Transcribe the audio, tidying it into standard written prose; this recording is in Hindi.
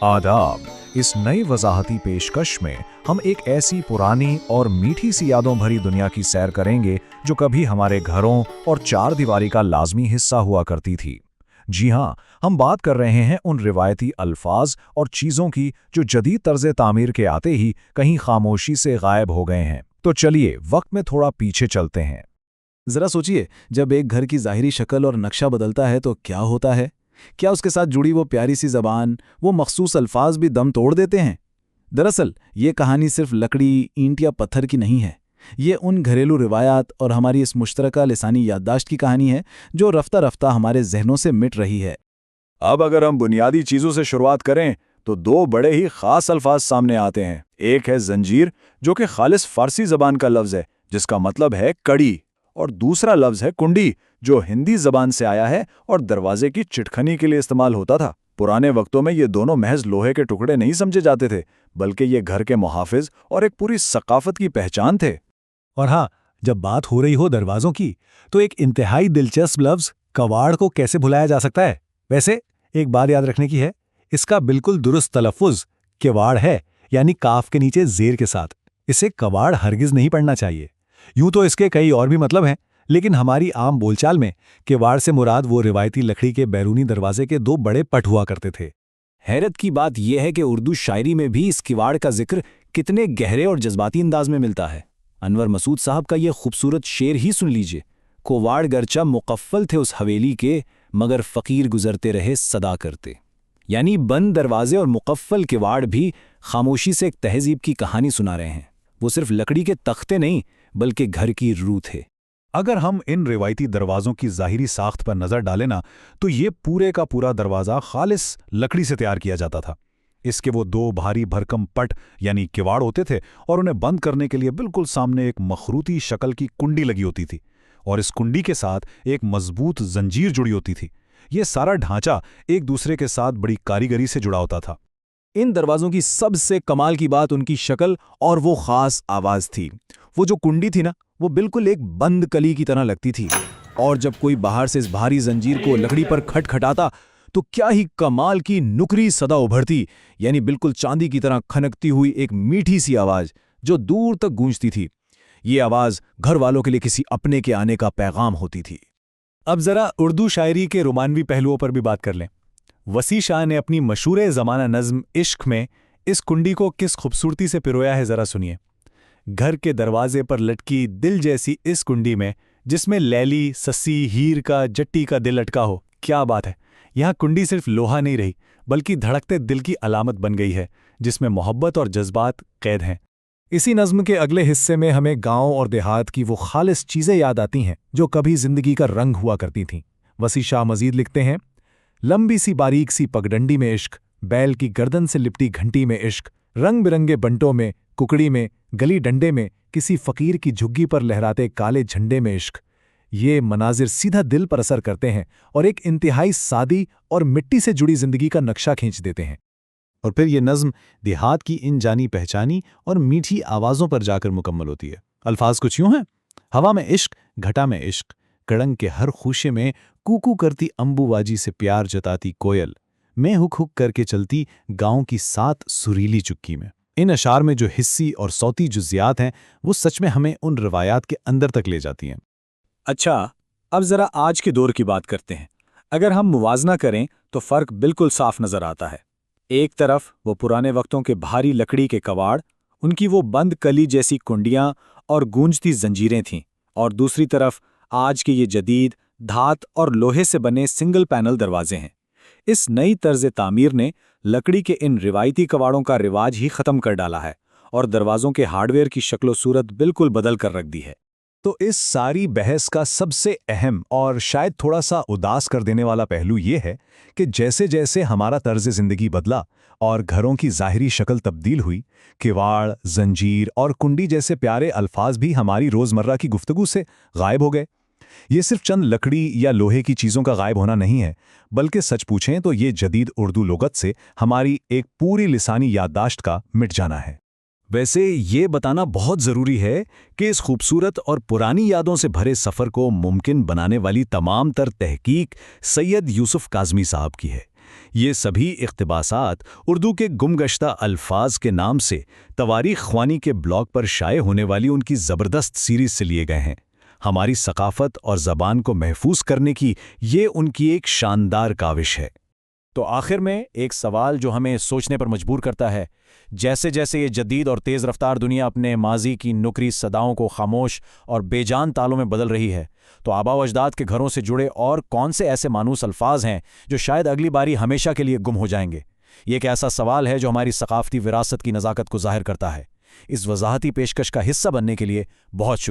आदाब। इस नई वजाहती पेशकश में हम एक ऐसी पुरानी और मीठी सी यादों भरी दुनिया की सैर करेंगे जो कभी हमारे घरों और चार दीवारी का लाजमी हिस्सा हुआ करती थी। जी हाँ, हम बात कर रहे हैं उन रिवायती अल्फाज और चीज़ों की जो जदीद तर्ज तामीर के आते ही कहीं खामोशी से गायब हो गए हैं। तो चलिए वक्त में थोड़ा पीछे चलते हैं। जरा सोचिए, जब एक घर की ज़ाहिरी शक्ल और नक्शा बदलता है तो क्या होता है? क्या उसके साथ जुड़ी वो प्यारी सी ज़बान, वो मखसूस अल्फाज भी दम तोड़ देते हैं? दरअसल ये कहानी सिर्फ लकड़ी, ईंट या पत्थर की नहीं है। ये उन घरेलू रिवायात और हमारी इस मुश्तरका लिसानी याददाश्त की कहानी है जो रफ्ता रफ्ता हमारे जहनों से मिट रही है। अब अगर हम बुनियादी चीज़ों से शुरुआत करें तो दो बड़े ही ख़ास अल्फाज सामने आते हैं। एक है जंजीर, जो कि खालिस फ़ारसी ज़बान का लफ्ज़ है जिसका मतलब है कड़ी, और दूसरा लफ्ज़ है कुंडी, जो हिंदी ज़बान से आया है और दरवाजे की चिटखनी के लिए इस्तेमाल होता था। पुराने वक्तों में ये दोनों महज लोहे के टुकड़े नहीं समझे जाते थे, बल्कि ये घर के मुहाफ़िज़ और एक पूरी सकाफ़त की पहचान थे। और हाँ, जब बात हो रही हो दरवाज़ों की, तो एक इंतहाई दिलचस्प लफ्ज़ कवाड़ को कैसे भुलाया जा सकता है? वैसे एक बात याद रखने की है, इसका बिल्कुल दुरुस्त तलफ़्फ़ुज़ किवाड़ है, यानी काफ के नीचे ज़ेर के साथ। इसे कवाड़ हरगिज़ नहीं पढ़ना चाहिए। यूं तो इसके कई और भी मतलब हैं, लेकिन हमारी आम बोलचाल में किवाड़ से मुराद वो रिवायती लकड़ी के बैरूनी दरवाजे के दो बड़े पट हुआ करते थे। हैरत की बात यह है कि उर्दू शायरी में भी इस किवाड़ का जिक्र कितने गहरे और जज्बाती अंदाज में मिलता है। अनवर मसूद साहब का ये खूबसूरत शेर ही सुन लीजिए। कोवाड़ गरचा मुकफ्फल थे उस हवेली के, मगर फ़कीर गुजरते रहे सदा करते। यानी बंद दरवाजे और मुकफ्फल किवाड़ भी खामोशी से एक तहजीब की कहानी सुना रहे हैं। वो सिर्फ लकड़ी के तख्ते नहीं, बल्कि घर की रूह थे। अगर हम इन रिवायती दरवाज़ों की ज़ाहिरी साख्त पर नज़र डालें ना, तो ये पूरे का पूरा दरवाज़ा खालिस लकड़ी से तैयार किया जाता था। इसके वो दो भारी भरकम पट यानी किवाड़ होते थे, और उन्हें बंद करने के लिए बिल्कुल सामने एक मखरूती शक्ल की कुंडी लगी होती थी, और इस कुंडी के साथ एक मजबूत जंजीर जुड़ी होती थी। ये सारा ढांचा एक दूसरे के साथ बड़ी कारीगरी से जुड़ा होता था। इन दरवाज़ों की सबसे कमाल की बात उनकी शक्ल और वो ख़ास आवाज़ थी। वो जो कुंडी थी ना, वो बिल्कुल एक बंद कली की तरह लगती थी, और जब कोई बाहर से इस भारी जंजीर को लकड़ी पर खटखटाता तो क्या ही कमाल की नुकरी सदा उभरती, यानी बिल्कुल चांदी की तरह खनकती हुई एक मीठी सी आवाज़ जो दूर तक गूंजती थी। ये आवाज़ घर वालों के लिए किसी अपने के आने का पैगाम होती थी। अब ज़रा उर्दू शायरी के रोमानवी पहलुओं पर भी बात कर लें। वसी शाह ने अपनी मशहूर ज़माना नज़्म इश्क में इस कुंडी को किस खूबसूरती से पिरोया है, ज़रा सुनिए। घर के दरवाजे पर लटकी दिल जैसी इस कुंडी में, जिसमें लैली, सस्सी, हीर का, जट्टी का दिल लटका हो। क्या बात है! यहाँ कुंडी सिर्फ लोहा नहीं रही, बल्कि धड़कते दिल की अलामत बन गई है, जिसमें मोहब्बत और जज्बात कैद हैं। इसी नज़्म के अगले हिस्से में हमें गांव और देहात की वो खालिस चीज़ें याद आती हैं जो कभी ज़िंदगी का रंग हुआ करती थीं। वसी शाह मज़ीद लिखते हैं, लंबी सी बारीक सी पगडंडी में इश्क, बैल की गर्दन से लिपटी घंटी में इश्क, रंग बिरंगे बंटों में, कुकड़ी में, गली डंडे में, किसी फ़कीर की झुग्गी पर लहराते काले झंडे में इश्क। ये मनाजिर सीधा दिल पर असर करते हैं और एक इंतहाई सादी और मिट्टी से जुड़ी ज़िंदगी का नक्शा खींच देते हैं। और फिर ये नज़्म देहात की इन जानी पहचानी और मीठी आवाज़ों पर जाकर मुकम्मल होती है। अल्फाज कुछ यूं हैं: हवा में इश्क, घटा में इश्क, कड़ंग के हर खूशे में कूकू करती अम्बुवाजी से प्यार जताती कोयल, मैं हुक हुक करके चलती गाँव की 7 सुरीली चुक्की में। इन अशार में जो हिस्सी और सौती जुज़ियात हैं, वो सच में हमें उन रवायात के अंदर तक ले जाती हैं। अच्छा, अब ज़रा आज के दौर की बात करते हैं। अगर हम मुवाजना करें तो फ़र्क बिल्कुल साफ नज़र आता है। एक तरफ वो पुराने वक्तों के भारी लकड़ी के कवाड़, उनकी वो बंद कली जैसी कुंडियाँ और गूंजती जंजीरें थीं, और दूसरी तरफ आज के ये जदीद धात और लोहे से बने सिंगल पैनल दरवाजे हैं। इस नई तर्ज तामीर ने लकड़ी के इन रिवायती कवाड़ों का रिवाज ही ख़त्म कर डाला है और दरवाज़ों के हार्डवेयर की शक्लो सूरत बिल्कुल बदल कर रख दी है। तो इस सारी बहस का सबसे अहम और शायद थोड़ा सा उदास कर देने वाला पहलू ये है कि जैसे जैसे हमारा तर्ज ज़िंदगी बदला और घरों की ज़ाहिरी शक्ल तब्दील हुई, किवाड़, जंजीर और कुंडी जैसे प्यारे अल्फाज भी हमारी रोज़मर्रा की गुफ्तगू से गायब हो गए। ये सिर्फ चंद लकड़ी या लोहे की चीज़ों का गायब होना नहीं है, बल्कि सच पूछें तो ये जदीद उर्दू लुगत से हमारी एक पूरी लिसानी याददाश्त का मिट जाना है। वैसे ये बताना बहुत ज़रूरी है कि इस खूबसूरत और पुरानी यादों से भरे सफ़र को मुमकिन बनाने वाली तमाम तर तहकीक सैयद यूसुफ काज़मी साहब की है, ये सभी इक़्तिबासात उर्दू के गुमगश्ता अल्फाज के नाम से तवारीख़ ख़्वानी के ब्लॉग पर शाये होने वाली उनकी ज़बरदस्त सीरीज़ से लिए गए हैं। हमारी सकाफ़त और ज़बान को महफूज करने की ये उनकी एक शानदार काविश है। तो आखिर में एक सवाल जो हमें सोचने पर मजबूर करता है, जैसे जैसे ये जदीद और तेज़ रफ्तार दुनिया अपने माजी की नुकरी सदाओं को खामोश और बेजान तालों में बदल रही है, तो आबा व अजदाद के घरों से जुड़े और कौन से ऐसे मानूस अल्फाज हैं जो शायद अगली बारी हमेशा के लिए गुम हो जाएंगे? ये एक ऐसा सवाल है जो हमारी सकाफ़ती विरासत की नज़ाकत को ज़ाहिर करता है। इस वजाहती पेशकश का हिस्सा बनने के लिए बहुत शुक्रिया।